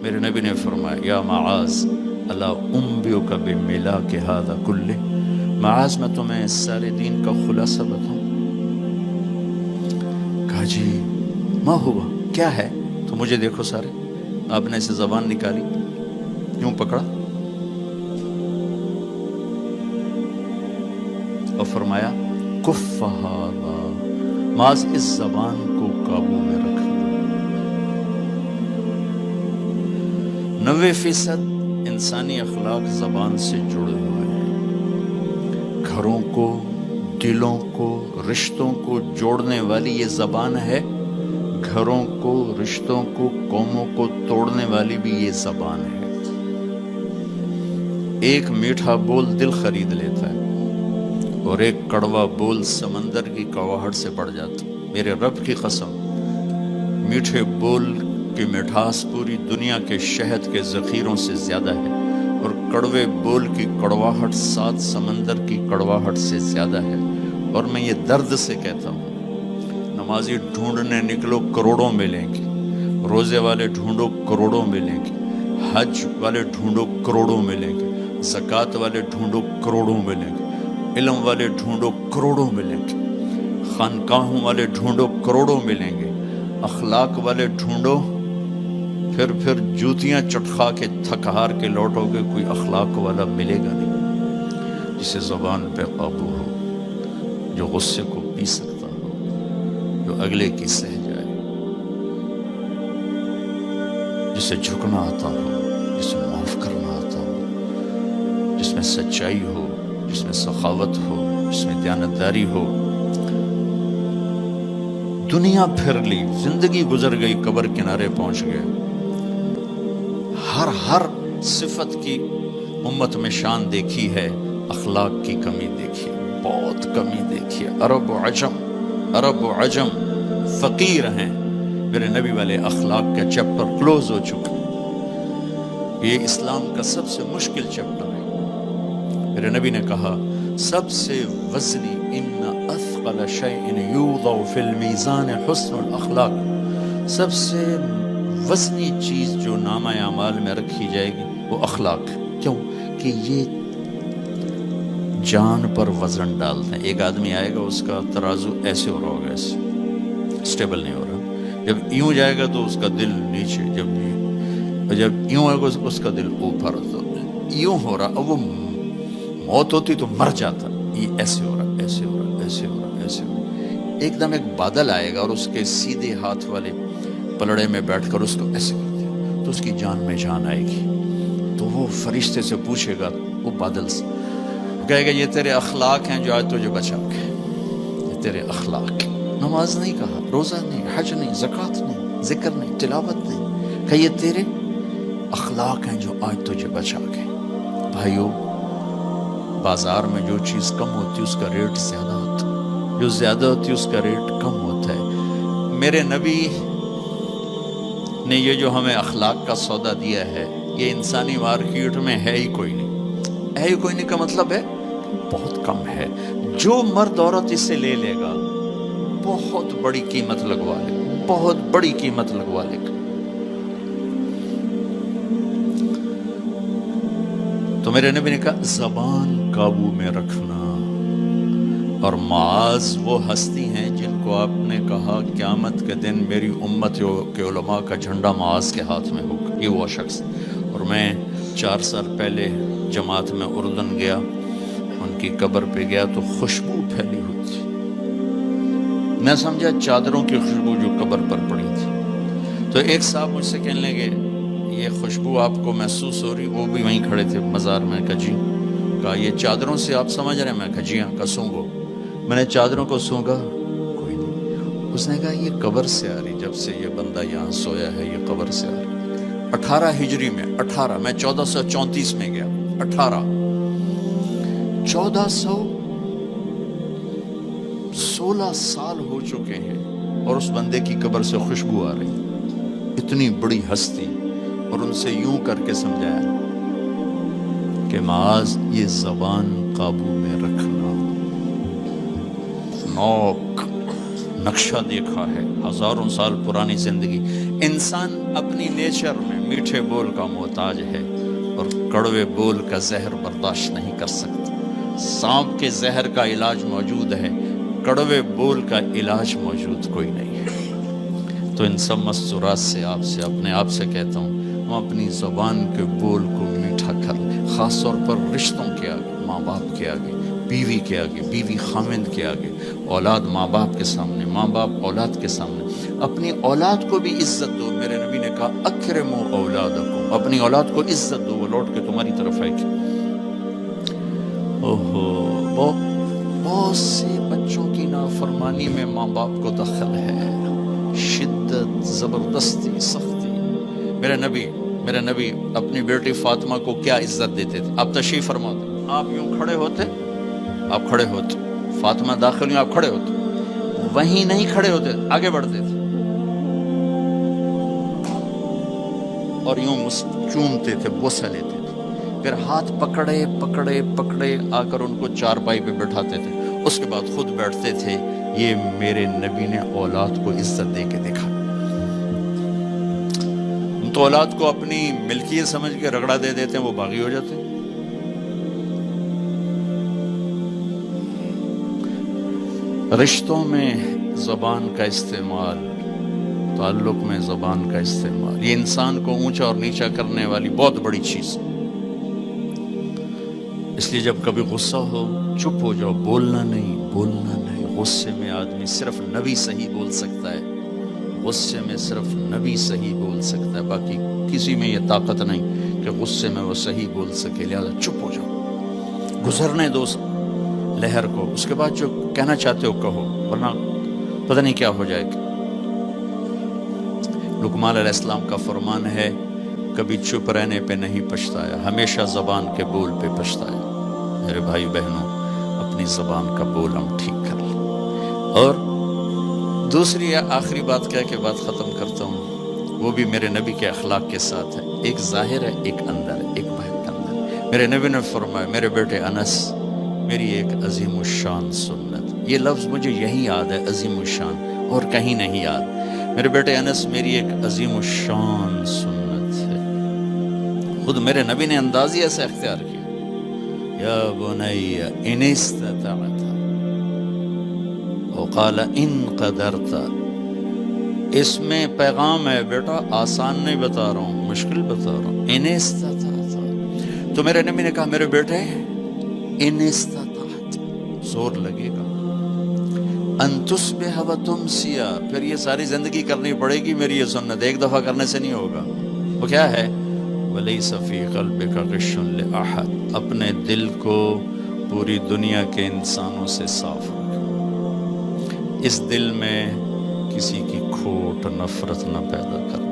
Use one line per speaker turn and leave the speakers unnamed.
میرے نبی نے فرمایا یا معاذ الا انبئک بملاک ھذا کلہ، معاذ میں تمہیں اس سارے دین کا خلاصہ بتاؤں؟ کہا جی ما ہوا، کیا ہے؟ تو مجھے دیکھو سارے، آپ نے اسے زبان نکالی، یوں پکڑا اور فرمایا کف ھذا، معاذ اس زبان کو قابو میں رکھ لو۔ 90% انسانی اخلاق زبان سے جڑے ہوئے ہیں۔ گھروں کو، دلوں کو، رشتوں کو جوڑنے والی یہ زبان ہے، گھروں کو، رشتوں کو، قوموں کو توڑنے والی بھی یہ زبان ہے۔ ایک میٹھا بول دل خرید لیتا ہے اور ایک کڑوا بول سمندر کی کڑواہٹ سے بڑھ جاتا۔ میرے رب کی قسم، میٹھے بول کی مٹھاس پوری دنیا کے شہد کے ذخیروں سے زیادہ ہے، اور کڑوے بول کی کڑواہٹ 7 سمندر کی کڑواہٹ سے زیادہ ہے۔ اور میں یہ درد سے کہتا ہوں، نمازی ڈھونڈنے نکلو کروڑوں ملیں گے، روزے والے ڈھونڈو کروڑوں ملیں گے، حج والے ڈھونڈو کروڑوں ملیں گے، زکوٰۃ والے ڈھونڈو کروڑوں ملیں گے، علم والے ڈھونڈو کروڑوں ملیں گے، خانقاہوں والے ڈھونڈو کروڑوں ملیں گے، اخلاق والے ڈھونڈو، پھر جوتیاں چٹخا کے تھک ہار کے لوٹو گے، کوئی اخلاق والا ملے گا نہیں، جسے زبان پہ قابو ہو، جو غصے کو پی سکتا ہو، جو اگلے کی سہ جائے، جسے جھکنا آتا ہو، جسے معاف کرنا آتا ہو، جس میں سچائی ہو، جس میں سخاوت ہو، جس میں دیانتداری ہو۔ دنیا پھر لی، زندگی گزر گئی، قبر کنارے پہنچ گئے، ہر صفت کی امت میں شان دیکھی ہے، اخلاق کی کمی دیکھی ہے، بہت کمی دیکھی ہے۔ عرب و عجم فقیر ہیں، میرے نبی والے اخلاق کا چیپٹر کلوز ہو چکا ہے۔ یہ اسلام کا سب سے مشکل چیپٹر ہے۔ میرے نبی نے کہا سب سے وزنی ان اثقل شیء یوضع فی المیزان حسن الاخلاق، سب سے وزنی چیز جو نامہ اعمال میں رکھی جائے گی وہ اخلاق۔ کیوں؟ کہ یہ جان پر وزن ڈالتے ہیں۔ ایک آدمی آئے گا، اس کا ترازو ایسے ہو رہا ہوگا، ایسے اسٹیبل نہیں ہو رہا، جب یوں جائے گا تو اس کا دل نیچے، جب یوں آئے گا اس کا دل اوپر، تو یوں ہو رہا، اب وہ موت ہوتی تو مر جاتا، یہ ایسے ہو رہا، ایسے ہو رہا، ایسے ہو رہا، ایسے ہو رہا۔ ایک دم ایک بادل آئے گا اور اس کے سیدھے ہاتھ والے پلڑے میں بیٹھ کر اس کو ایسے کر دیا تو اس کی جان میں جان آئے گی۔ تو وہ فرشتے سے پوچھے گا، وہ بادل سے کہے گا یہ تیرے اخلاق ہیں جو آج تجھے بچا کے، یہ تیرے اخلاق۔ نماز نہیں کہا، روزہ نہیں، حج نہیں، زکوٰۃ نہیں، ذکر نہیں، تلاوت نہیں، کہ یہ تیرے اخلاق ہیں جو آج تجھے بچا کے۔ بھائیو، بازار میں جو چیز کم ہوتی ہے اس کا ریٹ زیادہ ہوتا ہے، جو زیادہ ہوتی ہے اس کا ریٹ کم ہوتا ہے۔ میرے نبی نے یہ جو ہمیں اخلاق کا سودا دیا ہے، یہ انسانی مارکیٹ میں ہے ہی کوئی نہیں۔ ہے ہی کوئی نہیں کا مطلب ہے بہت کم ہے۔ جو مرد عورت اسے لے لے گا بہت بڑی قیمت لگوا لے گا، بہت بڑی قیمت لگوا لے گا۔ تو میرے نبی نے کہا زبان قابو میں رکھنا۔ اور معاذ وہ ہستی ہیں جن کو آپ نے کہا قیامت کے دن میری امت کے علماء کا جھنڈا معاذ کے ہاتھ میں ہوگا، یہ وہ شخص۔ اور میں 4 سال پہلے جماعت میں اردن گیا، ان کی قبر پہ گیا تو خوشبو پھیلی ہوئی تھی، میں سمجھا چادروں کی خوشبو جو قبر پر پڑی تھی۔ تو ایک صاحب مجھ سے کہنے لگے یہ خوشبو آپ کو محسوس ہو رہی؟ وہ بھی وہیں کھڑے تھے مزار میں۔ کہا جی۔ کہا یہ چادروں سے آپ سمجھ رہے ہیں؟ میں کہا جی ہاں۔ کہا سونگو۔ میں نے چادروں کو سونگا، کوئی نہیں۔ اس نے کہا یہ قبر سے آ رہی، جب سے یہ بندہ یہاں سویا ہے یہ قبر سے آ رہی۔ 18 ہجری میں، 18 میں 1434 میں گیا، 1416 سال ہو چکے ہیں اور اس بندے کی قبر سے خوشبو آ رہی، اتنی بڑی ہستی۔ اور ان سے یوں کر کے سمجھایا کہ معاذ یہ زبان قابو میں رکھنا۔ نوک نقشہ دیکھا ہے، 1000 سال پرانی زندگی، انسان اپنی نیچر میں میٹھے بول کا محتاج ہے اور کڑوے بول کا زہر برداشت نہیں کر سکتا۔ سانپ کے زہر کا علاج موجود ہے، کڑوے بول کا علاج موجود کوئی نہیں ہے۔ تو ان سب مستورات سے اپنے آپ سے کہتا ہوں، ہم اپنی زبان کے بول کو میٹھا کر لیں، خاص طور پر رشتوں کے آگے، ماں باپ کے آگے، بیوی کے آگے، بیوی خامند کے آگے، اولاد ماں باپ کے سامنے، ماں باپ اولاد کے سامنے۔ اپنی اولاد کو بھی عزت دو۔ میرے نبی نے کہا اکرموا اولادکم، اپنی اولاد کو عزت دو، وہ لوٹ کے تمہاری طرف آئے گی۔ بہت سے بچوں کی نافرمانی میں ماں باپ کو دخل ہے، شدت، زبردستی، سختی۔ میرے نبی اپنی بیٹی فاطمہ کو کیا عزت دیتے تھے؟ آپ تشریف فرما دیں، آپ یوں کھڑے ہوتے، فاطمہ داخل ہوئی، آپ کھڑے ہوتے، وہیں نہیں کھڑے ہوتے، آگے بڑھتے تھے اور یوں چومتے تھے، بوسہ لیتے تھے، پھر ہاتھ پکڑے آ کر ان کو چارپائی پہ بٹھاتے تھے، اس کے بعد خود بیٹھتے تھے۔ یہ میرے نبی نے اولاد کو عزت دے کے دیکھا۔ ہم تو اولاد کو اپنی ملکیت سمجھ کے رگڑا دے دیتے ہیں، وہ باغی ہو جاتے ہیں۔ رشتوں میں زبان کا استعمال، تعلق میں زبان کا استعمال، یہ انسان کو اونچا اور نیچا کرنے والی بہت بڑی چیز ہے۔ اس لیے جب کبھی غصہ ہو چپ ہو جاؤ، بولنا نہیں۔ غصے میں آدمی صرف نبی صحیح بول سکتا ہے، غصے میں صرف نبی صحیح بول سکتا ہے، باقی کسی میں یہ طاقت نہیں کہ غصے میں وہ صحیح بول سکے۔ لہذا چپ ہو جاؤ، گزرنے دو لہر کو، اس کے بعد جو کہنا چاہتے ہو کہو، ورنہ پتہ نہیں کیا ہو جائے گا۔ لقمان علیہ السلام کا فرمان ہے، کبھی چپ رہنے پہ نہیں پچھتایا، ہمیشہ زبان کے بول پہ پچھتایا۔ میرے بھائی بہنوں، اپنی زبان کا بول ہم ٹھیک کر لیں۔ اور دوسری آخری بات کہہ کے بات ختم کرتا ہوں، وہ بھی میرے نبی کے اخلاق کے ساتھ ہے۔ ایک ظاہر ہے، ایک اندر ہے، ایک باہر کے اندر۔ میرے نبی نے فرمایا، میرے بیٹے انس، میری ایک عظیم الشان سنت، یہ لفظ مجھے یہی یاد ہے، عظیم الشان، اور کہیں نہیں یاد۔ میرے بیٹے انس، میری ایک عظیم الشان سنت ہے۔ خود میرے نبی نے انداز ہی ایسا اختیار کیا، یا بنی ان استطعت، وقال ان قدرت۔ اس میں پیغام ہے، بیٹا آسان نہیں بتا رہا ہوں، مشکل بتا رہا ہوں۔ ان استطعت، تو میرے نبی نے کہا میرے بیٹے ان استطعت، زور لگے گا، ان تصبح و تمسی، پھر یہ ساری زندگی کرنی پڑے گی میری یہ سنت، ایک دفعہ کرنے سے نہیں ہوگا۔ وہ کیا ہے؟ وَلَيْسَ فِي قَلْبِكَ غِشٌّ لِأَحَدٍ، اپنے دل کو پوری دنیا کے انسانوں سے صاف رکھ، اس دل میں کسی کی کھوٹ، نفرت نہ پیدا کر۔